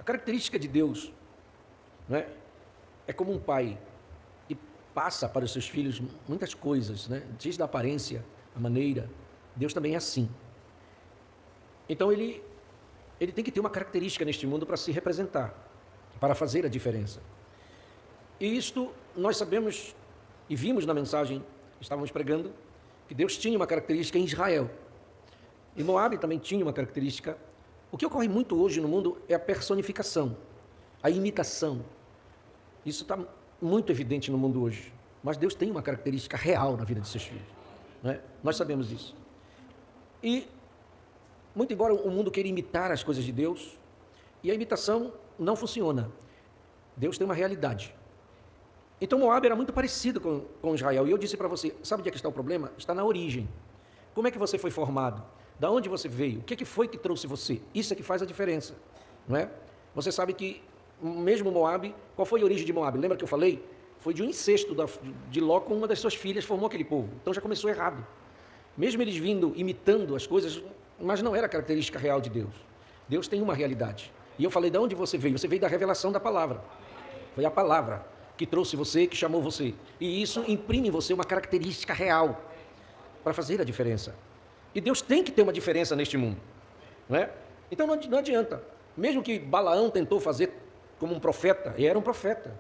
característica de Deus, não é? É como um pai que passa para os seus filhos muitas coisas, né? Desde a aparência, a maneira. Deus também é assim. Então ele tem que ter uma característica neste mundo para se representar, para fazer a diferença. E isto nós sabemos e vimos na mensagem que estávamos pregando, que Deus tinha uma característica em Israel. E Moabe também tinha uma característica. O que ocorre muito hoje no mundo é a personificação, a imitação. Isso está muito evidente no mundo hoje. Mas Deus tem uma característica real na vida de seus filhos, não é? Nós sabemos disso. E, muito embora o mundo queira imitar as coisas de Deus, e a imitação não funciona. Deus tem uma realidade. Então Moabe era muito parecido com Israel. E eu disse para você, sabe onde é que está o problema? Está na origem. Como é que você foi formado? Da onde você veio? O que foi que trouxe você? Isso é que faz a diferença, não é? Você sabe que mesmo Moabe, qual foi a origem de Moabe? Lembra que eu falei? Foi de um incesto de Ló com uma das suas filhas, formou aquele povo. Então já começou errado. Mesmo eles vindo, imitando as coisas, mas não era a característica real de Deus. Deus tem uma realidade. E eu falei, de onde você veio? Você veio da revelação da palavra. Foi a palavra que trouxe você, que chamou você. E isso imprime em você uma característica real para fazer a diferença. E Deus tem que ter uma diferença neste mundo, não é? Então não adianta. Mesmo que Balaão tentou fazer como um profeta, e era um profeta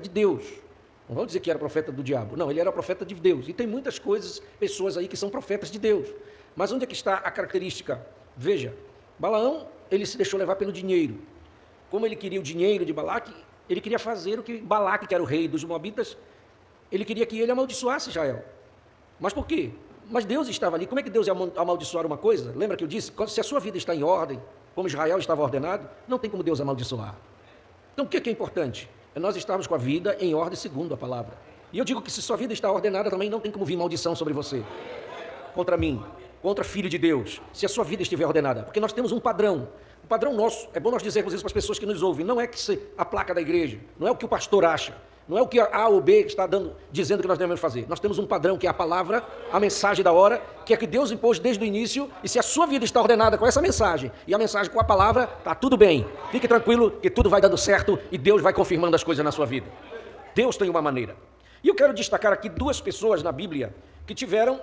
de Deus. Não vamos dizer que era profeta do diabo. Não, ele era profeta de Deus. E tem muitas coisas, pessoas aí que são profetas de Deus. Mas onde é que está a característica? Veja, Balaão, ele se deixou levar pelo dinheiro. Como ele queria o dinheiro de Balaque, ele queria fazer o que Balaque, que era o rei dos Moabitas, ele queria que ele amaldiçoasse Israel. Mas por quê? Mas Deus estava ali. Como é que Deus ia amaldiçoar uma coisa? Lembra que eu disse? Se a sua vida está em ordem, como Israel estava ordenado, não tem como Deus amaldiçoar. Então o que é importante? É nós estarmos com a vida em ordem segundo a palavra. E eu digo que se sua vida está ordenada também, não tem como vir maldição sobre você. Contra mim, contra filho de Deus, se a sua vida estiver ordenada. Porque nós temos um padrão. O padrão nosso, é bom nós dizermos isso para as pessoas que nos ouvem, não é a placa da igreja, não é o que o pastor acha, não é o que A ou B está dizendo que nós devemos fazer. Nós temos um padrão que é a palavra, a mensagem da hora, que é que Deus impôs desde o início, e se a sua vida está ordenada com essa mensagem, e a mensagem com a palavra, está tudo bem. Fique tranquilo que tudo vai dando certo e Deus vai confirmando as coisas na sua vida. Deus tem uma maneira. E eu quero destacar aqui duas pessoas na Bíblia que tiveram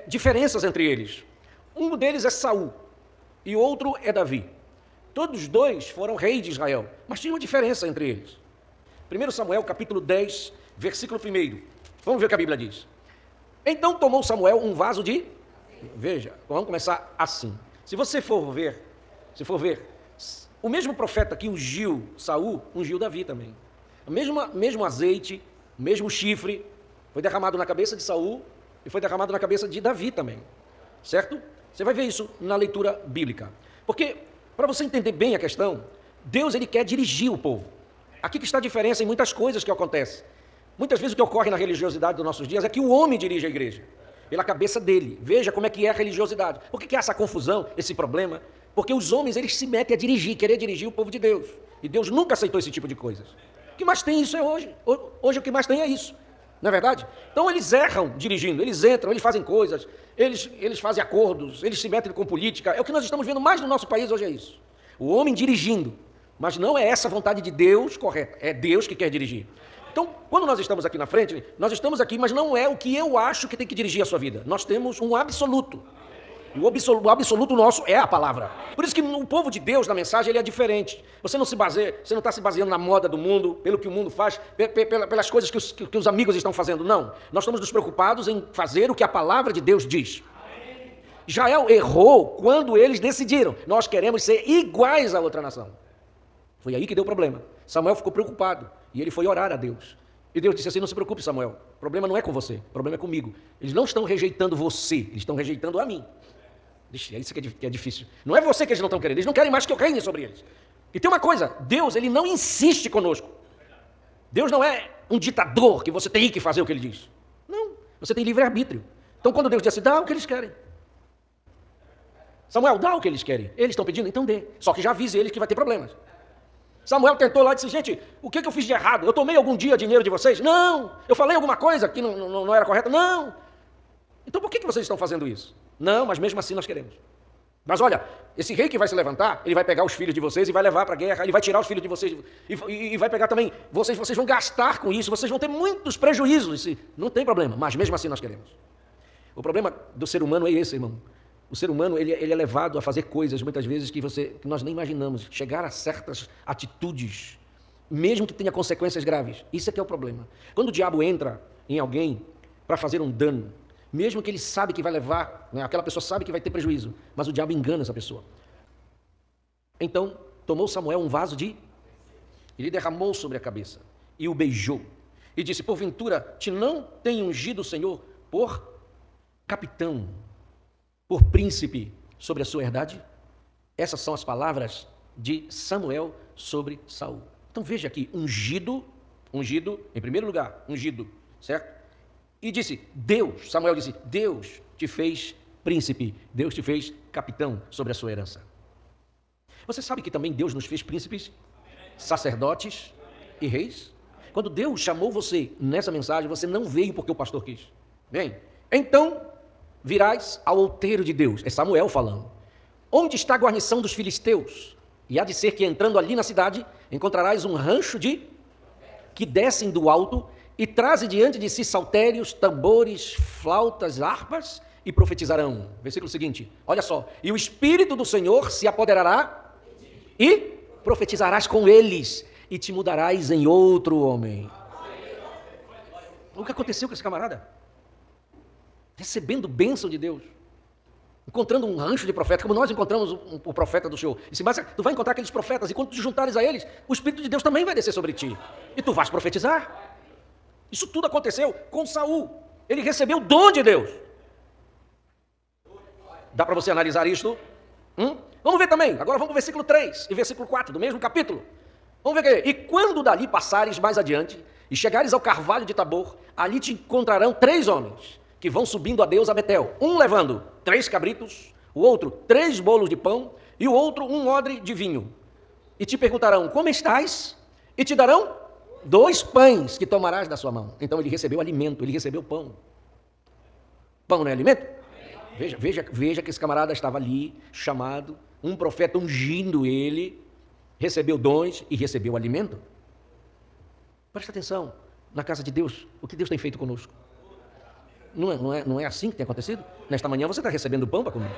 diferenças entre eles. Um deles é Saul e outro é Davi. Todos dois foram reis de Israel, mas tinha uma diferença entre eles. 1 Samuel, capítulo 10, versículo 1. Vamos ver o que a Bíblia diz. Então tomou Samuel um vaso de... Veja, vamos começar assim. Se for ver, o mesmo profeta que ungiu Saul, ungiu Davi também. O mesmo azeite, o mesmo chifre, foi derramado na cabeça de Saul e foi derramado na cabeça de Davi também. Certo? Você vai ver isso na leitura bíblica. Porque, para você entender bem a questão, Deus ele quer dirigir o povo. Aqui que está a diferença em muitas coisas que acontecem. Muitas vezes o que ocorre na religiosidade dos nossos dias é que o homem dirige a igreja, pela cabeça dele. Veja como é que é a religiosidade. Por que há essa confusão, esse problema? Porque os homens eles se metem a dirigir, querer dirigir o povo de Deus. E Deus nunca aceitou esse tipo de coisas. O que mais tem isso é hoje. Hoje o que mais tem é isso. Não é verdade? Então eles erram dirigindo, eles entram, eles fazem coisas, eles fazem acordos, eles se metem com política. É o que nós estamos vendo mais no nosso país hoje é isso. O homem dirigindo. Mas não é essa a vontade de Deus correta, é Deus que quer dirigir. Então, quando nós estamos aqui na frente, nós estamos aqui, mas não é o que eu acho que tem que dirigir a sua vida. Nós temos um absoluto. E o absoluto nosso é a palavra. Por isso que o povo de Deus, na mensagem, ele é diferente. Você não está se baseando na moda do mundo, pelo que o mundo faz, pelas coisas que os amigos estão fazendo. Não. Nós estamos nos preocupados em fazer o que a palavra de Deus diz. Israel errou quando eles decidiram. Nós queremos ser iguais a outra nação. Foi aí que deu o problema. Samuel ficou preocupado e ele foi orar a Deus. E Deus disse assim, não se preocupe, Samuel, o problema não é com você, o problema é comigo. Eles não estão rejeitando você, eles estão rejeitando a mim. Deixa, é isso que é difícil. Não é você que eles não estão querendo, eles não querem mais que eu reine sobre eles. E tem uma coisa, Deus ele não insiste conosco. Deus não é um ditador que você tem que fazer o que ele diz. Não, você tem livre-arbítrio. Então quando Deus diz assim, dá o que eles querem. Samuel, dá o que eles querem. Eles estão pedindo, então dê. Só que já avise eles que vai ter problemas. Samuel tentou lá e disse, gente, o que eu fiz de errado? Eu tomei algum dia dinheiro de vocês? Não. Eu falei alguma coisa que não era correta? Não. Então por que vocês estão fazendo isso? Não, mas mesmo assim nós queremos. Mas olha, esse rei que vai se levantar, ele vai pegar os filhos de vocês e vai levar para a guerra, ele vai tirar os filhos de vocês e vai pegar também, vocês vão gastar com isso, vocês vão ter muitos prejuízos, não tem problema, mas mesmo assim nós queremos. O problema do ser humano é esse, irmão. O ser humano ele é levado a fazer coisas, muitas vezes, que nós nem imaginamos, chegar a certas atitudes, mesmo que tenha consequências graves. Isso é que é o problema. Quando o diabo entra em alguém para fazer um dano, mesmo que ele sabe que vai levar, né, aquela pessoa sabe que vai ter prejuízo, mas o diabo engana essa pessoa. Então, tomou Samuel um vaso ele derramou sobre a cabeça e o beijou. E disse, porventura, te não tem ungido o Senhor por capitão, por príncipe sobre a sua herdade? Essas são as palavras de Samuel sobre Saul. Então veja aqui, ungido, em primeiro lugar, ungido, certo? E disse, Samuel disse, Deus te fez príncipe, Deus te fez capitão sobre a sua herança. Você sabe que também Deus nos fez príncipes, sacerdotes e reis? Quando Deus chamou você nessa mensagem, você não veio porque o pastor quis. Bem, então virás ao outeiro de Deus. É Samuel falando. Onde está a guarnição dos filisteus? E há de ser que entrando ali na cidade, encontrarás um rancho que descem do alto e trazem diante de si saltérios, tambores, flautas, harpas e profetizarão. Versículo seguinte, olha só. E o Espírito do Senhor se apoderará e profetizarás com eles e te mudarás em outro homem. O que aconteceu com esse camarada? Recebendo bênção de Deus, encontrando um rancho de profeta, como nós encontramos o profeta do Senhor. E mas tu vai encontrar aqueles profetas, e quando te juntares a eles, o Espírito de Deus também vai descer sobre ti, e tu vais profetizar. Isso tudo aconteceu com Saul. Ele recebeu o dom de Deus. Dá para você analisar isto? Vamos ver também, agora vamos para o versículo 3 e versículo 4 do mesmo capítulo. Vamos ver aqui. E quando dali passares mais adiante, e chegares ao carvalho de Tabor, ali te encontrarão 3 homens, que vão subindo a Deus a Betel, um levando 3 cabritos, o outro 3 bolos de pão, e o outro um odre de vinho. E te perguntarão, como estás? E te darão 2 pães que tomarás da sua mão. Então ele recebeu alimento, ele recebeu pão. Pão não é alimento? Veja que esse camarada estava ali, chamado, um profeta ungindo ele, recebeu dons e recebeu alimento. Presta atenção, na casa de Deus, o que Deus tem feito conosco. Não é assim que tem acontecido? Nesta manhã você está recebendo pão para comer.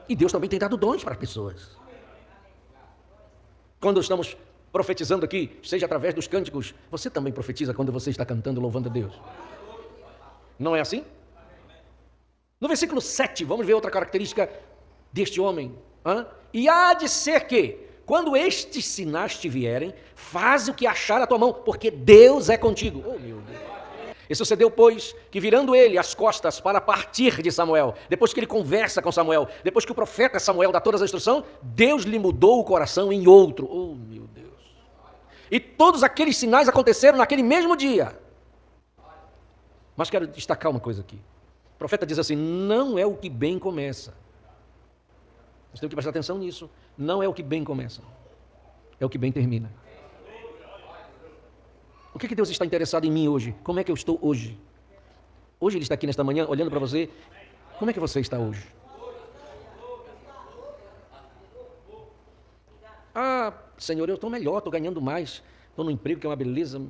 E Deus também tem dado dons para as pessoas. Quando estamos profetizando aqui, seja através dos cânticos, você também profetiza quando você está cantando, louvando a Deus. Não é assim? No versículo 7, vamos ver outra característica deste homem. E há de ser que, quando estes sinais te vierem, faz o que achar a tua mão, porque Deus é contigo. Oh, meu Deus. E sucedeu, pois, que virando ele as costas para partir de Samuel, depois que ele conversa com Samuel, depois que o profeta Samuel dá toda a instrução, Deus lhe mudou o coração em outro. Oh, meu Deus. E todos aqueles sinais aconteceram naquele mesmo dia. Mas quero destacar uma coisa aqui. O profeta diz assim, não é o que bem começa. Nós temos que prestar atenção nisso. Não é o que bem começa, é o que bem termina. O que Deus está interessado em mim hoje? Como é que eu estou hoje? Hoje Ele está aqui nesta manhã, olhando para você. Como é que você está hoje? Ah, Senhor, eu estou melhor, estou ganhando mais, estou no emprego que é uma beleza,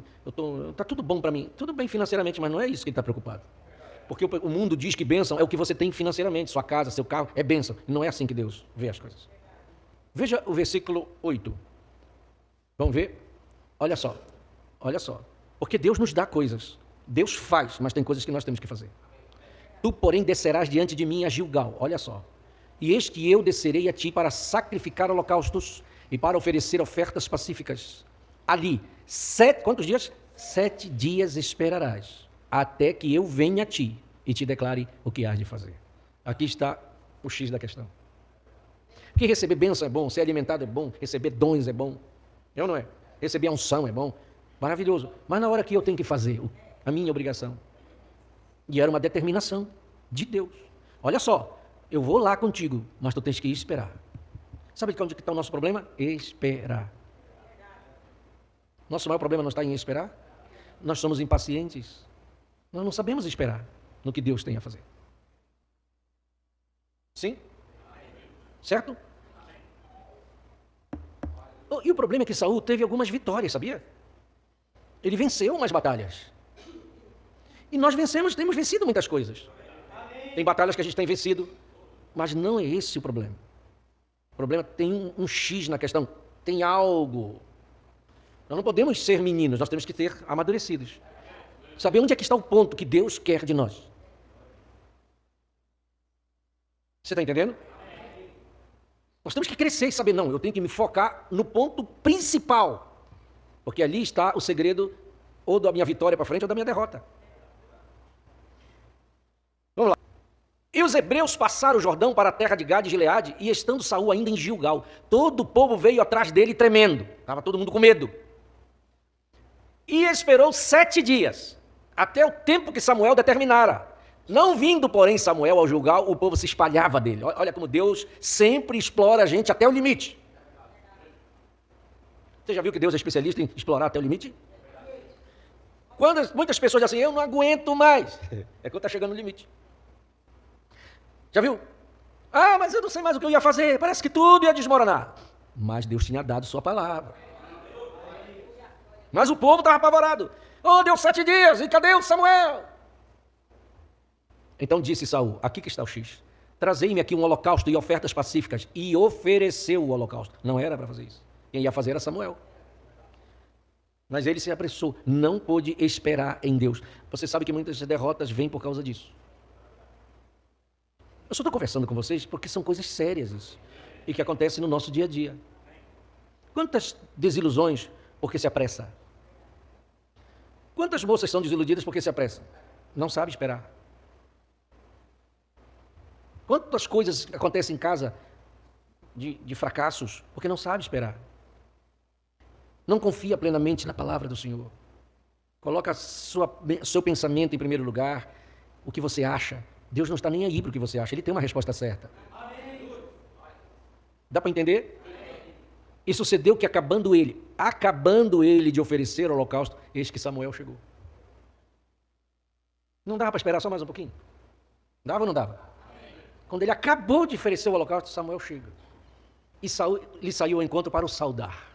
está tudo bom para mim. Tudo bem financeiramente, mas não é isso que Ele está preocupado. Porque o mundo diz que bênção é o que você tem financeiramente, sua casa, seu carro, é bênção. E não é assim que Deus vê as coisas. Veja o versículo 8. Vamos ver? Olha só. Porque Deus nos dá coisas. Deus faz, mas tem coisas que nós temos que fazer. Tu, porém, descerás diante de mim a Gilgal. Olha só. E eis que eu descerei a ti para sacrificar holocaustos e para oferecer ofertas pacíficas. Ali, quantos dias? 7 dias esperarás, até que eu venha a ti e te declare o que hás de fazer. Aqui está o X da questão. Porque receber bênção é bom, ser alimentado é bom, receber dons é bom. Eu não é? Receber a unção é bom, maravilhoso. Mas na hora que eu tenho que fazer a minha obrigação, e era uma determinação de Deus. Olha só, eu vou lá contigo, mas tu tens que ir esperar. Sabe de onde está o nosso problema? Esperar. Nosso maior problema não está em esperar? Nós somos impacientes. Nós não sabemos esperar no que Deus tem a fazer. Sim? Certo? E o problema é que Saul teve algumas vitórias, sabia? Ele venceu umas batalhas. E nós temos vencido muitas coisas. Tem batalhas que a gente tem vencido, mas não é esse o problema. O problema tem um X na questão, tem algo. Nós não podemos ser meninos, nós temos que ser amadurecidos. Saber onde é que está o ponto que Deus quer de nós. Você está entendendo? Nós temos que crescer e saber, não, eu tenho que me focar no ponto principal. Porque ali está o segredo ou da minha vitória para frente ou da minha derrota. Vamos lá. E os hebreus passaram o Jordão para a terra de Gade e Gileade, e estando Saul ainda em Gilgal, todo o povo veio atrás dele tremendo. Estava todo mundo com medo. E esperou 7 dias, até o tempo que Samuel determinara. Não vindo, porém, Samuel ao Gilgal, o povo se espalhava dele. Olha como Deus sempre explora a gente até o limite. Você já viu que Deus é especialista em explorar até o limite? Quando muitas pessoas dizem assim, eu não aguento mais. É quando está chegando no limite. Já viu? Ah, mas eu não sei mais o que eu ia fazer. Parece que tudo ia desmoronar. Mas Deus tinha dado sua palavra. Mas o povo estava apavorado. Oh, deu 7 dias, e cadê o Samuel? Então disse Saul, aqui que está o X. Trazei-me aqui um holocausto e ofertas pacíficas. E ofereceu o holocausto. Não era para fazer isso. Quem ia fazer era Samuel. Mas ele se apressou. Não pôde esperar em Deus. Você sabe que muitas derrotas vêm por causa disso. Eu só estou conversando com vocês porque são coisas sérias isso. E que acontecem no nosso dia a dia. Quantas desilusões porque se apressa? Quantas moças são desiludidas porque se apressam? Não sabe esperar. Quantas coisas acontecem em casa de fracassos porque não sabe esperar? Não confia plenamente na palavra do Senhor. Coloca seu pensamento em primeiro lugar, o que você acha. Deus não está nem aí para o que você acha, Ele tem uma resposta certa. Dá para entender? E sucedeu que acabando ele de oferecer o holocausto, eis que Samuel chegou. Não dava para esperar só mais um pouquinho? Dava ou não dava? Quando ele acabou de oferecer o holocausto, Samuel chega. E Saul lhe saiu ao encontro para o saudar.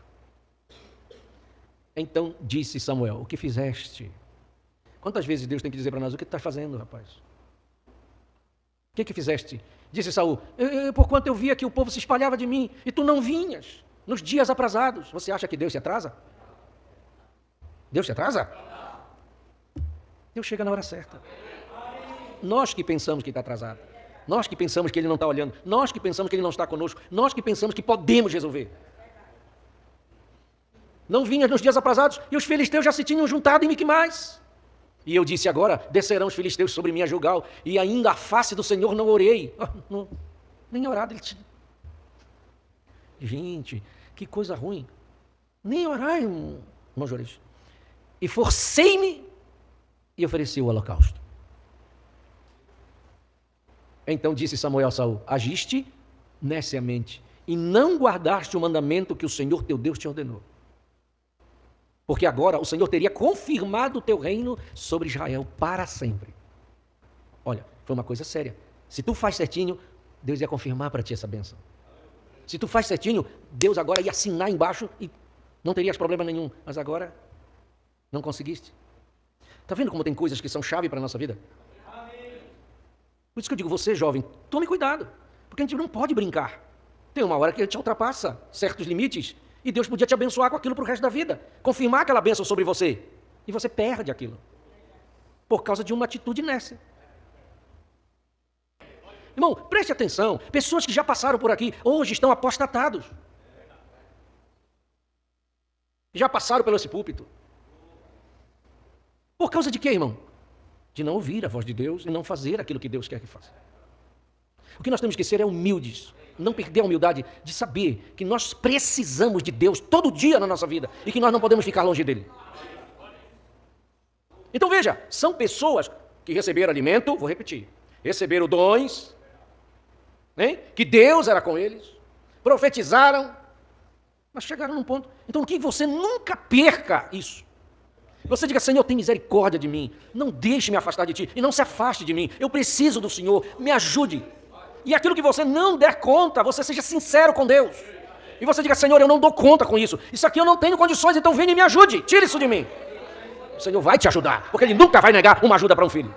Então disse Samuel, o que fizeste? Quantas vezes Deus tem que dizer para nós, o que tu estás fazendo, rapaz? O que fizeste? Disse Saul, porquanto eu via que o povo se espalhava de mim, e tu não vinhas nos dias aprazados. Você acha que Deus se atrasa? Deus se atrasa? Deus chega na hora certa. Nós que pensamos que está atrasado. Nós que pensamos que Ele não está olhando. Nós que pensamos que Ele não está conosco. Nós que pensamos que podemos resolver. Não vinhas nos dias aprazados e os filisteus já se tinham juntado em Miquimais. E eu disse agora, descerão os filisteus sobre mim a Gilgal, e ainda a face do Senhor não orei. Nem orado ele tinha. Gente, que coisa ruim. Nem orar, irmão Jorge. E forcei-me e ofereci o holocausto. Então disse Samuel a Saul, agiste neciamente, e não guardaste o mandamento que o Senhor teu Deus te ordenou. Porque agora o Senhor teria confirmado o teu reino sobre Israel para sempre. Olha, foi uma coisa séria. Se tu faz certinho, Deus ia confirmar para ti essa bênção. Se tu faz certinho, Deus agora ia assinar embaixo e não terias problema nenhum. Mas agora, não conseguiste. Está vendo como tem coisas que são chave para a nossa vida? Por isso que eu digo, você jovem, tome cuidado. Porque a gente não pode brincar. Tem uma hora que a gente ultrapassa certos limites. E Deus podia te abençoar com aquilo para o resto da vida. Confirmar aquela bênção sobre você. E você perde aquilo. Por causa de uma atitude inércia. Irmão, preste atenção. Pessoas que já passaram por aqui, hoje estão apostatados. Já passaram pelo esse púlpito. Por causa de quê, irmão? De não ouvir a voz de Deus e não fazer aquilo que Deus quer que faça. O que nós temos que ser é humildes. Não perder a humildade de saber que nós precisamos de Deus todo dia na nossa vida e que nós não podemos ficar longe dele. Então veja, são pessoas que receberam alimento, vou repetir, receberam dons, né? Que Deus era com eles, profetizaram, mas chegaram num ponto. Então que você nunca perca isso. Você diga, Senhor, tem misericórdia de mim, não deixe me afastar de ti e não se afaste de mim, eu preciso do Senhor, me ajude. E aquilo que você não der conta, você seja sincero com Deus. E você diga, Senhor, eu não dou conta com isso. Isso aqui eu não tenho condições, então vem e me ajude. Tire isso de mim. O Senhor vai te ajudar, porque Ele nunca vai negar uma ajuda para um filho.